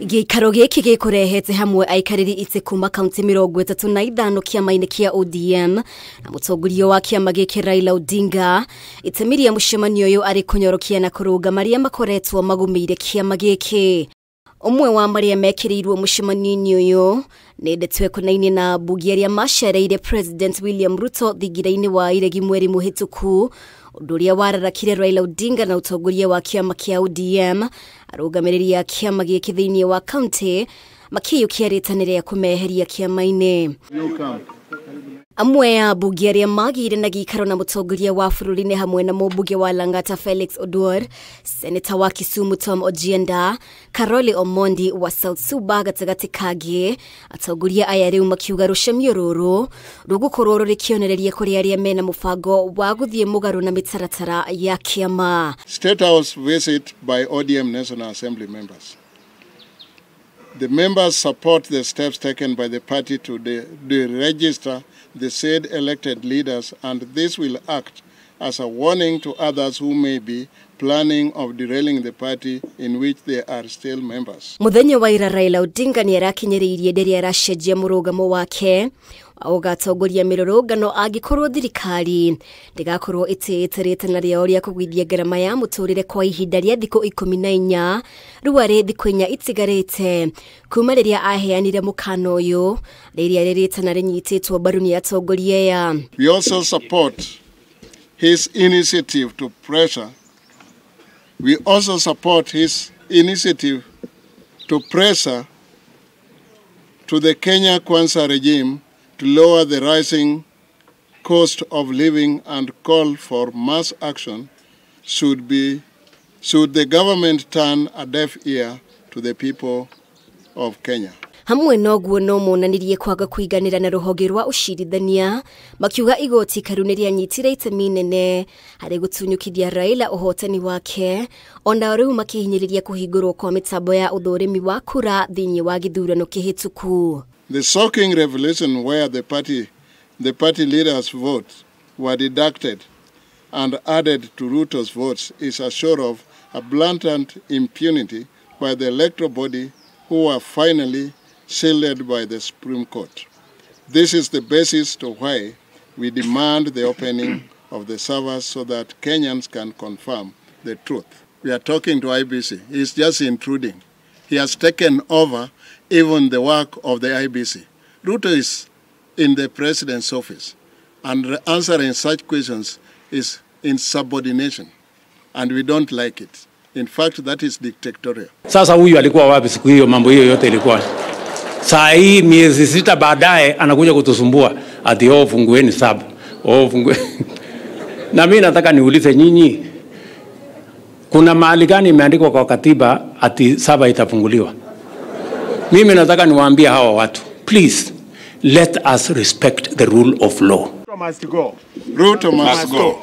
Giikaro giki gikurehete hamwe Aikariri ite kuma kaunti 35 kiama-ini kia ODM na mutongoria wa kiama giki RAILA Odinga itemiria mucemanio uyu ari kunyorokia na kuruga maria makoretwo magumiire kiama giki. Umwe wa maria mekirirwo mucemanio uyu ni ndetwe kunaini na ambunge arĩa macereire President William Ruto thingiraini wa iregi mweri muhituku unduria wararakire RAILA Odinga na utongoria wa kiama kia ODM arũgamĩrĩri kiama gĩkĩ thĩinĩ wa kaunti makiuga rĩtanĩre ya kweheria kiama-ini. Amwe ya ambunge arĩa magiire na giikaro na mutongoria wa bũrũri nĩ hamwe na mũmbunge wa Lang'ata Felix Odwor, Senator wa Kisumu Tom Ojienda, Karoli Omondi wa South Suba gatagati kangĩ. Atongoria aya rĩu makiuga rũcemio rũrũ rũgũkorwo rũrĩkĩonereria kũrĩ arĩa mena mũbango wa gũthiĩ mũgarũ na mĩtaratara ya kiama. State House visit by ODM National Assembly members. The members support the steps taken by the party to deregister the said elected leaders, and this will act as a warning to others who may be planning of derailing the party in which they are still members. Muthenya wa ira RAILA Odinga ni arakinyĩrĩirie ndĩrĩa aracenjia mũrũgamo wake ugatongoria mirũrũngano angĩkorwo thirikari ndigakorwo ĩtĩĩtĩrĩte na rĩao rĩa kũgwithia ngarama ya mũtũrĩre kwa ihinda rĩa thikũ 14 rĩu arĩ thikũ 4 itigarĩte kuma rĩrĩa aheanire mukana ũyũ rĩrĩa rĩrĩtana rĩnyitĩtwo mbaru nĩ atongoria aya. We also support his initiative to pressure. We also support his initiative to pressure to the Kenya Kwanza regime to lower the rising cost of living and call for mass action should the government turn a deaf ear to the people of Kenya. Hamwe noguo no monanirie kwaga kuiganira na ruhonge rwa ucirithania makiuga igoti karu nĩ rĩanyitire itemi inene harĩ gũtunyũkithia RAILA ũhotani wake ona rĩu makihinyĩrĩria kũhingũrwo kwa mĩtambo ya ũthũrĩmi wa kura thĩinĩ wa gĩthurano kĩhĩtũku. The shocking revelation where the party leaders' votes were deducted and added to Ruto's votes is a show of a blatant impunity by the electoral body who were finally shielded by the Supreme Court. This is the basis to why we demand the opening of the servers so that Kenyans can confirm the truth. We are talking to IBC. He's just intruding. He has taken over even the work of the IBC. Ruto is in the president's office, and answering such questions is insubordination, and we don't like it. In fact, that is dictatorial. Sasa huyu alikuwa wapi siku hiyo mambo hiyo yote ilikuwa? Saa hii miezi 6 baadaye anakuja kutusumbua ati fungueni saba. Na mimi nataka niulize nyinyi, kuna mahali gani imeandikwa kwa katiba ati saba itafunguliwa? Mimi nataka niwaambie hawa watu, please let us respect the rule of law. Ruto must go.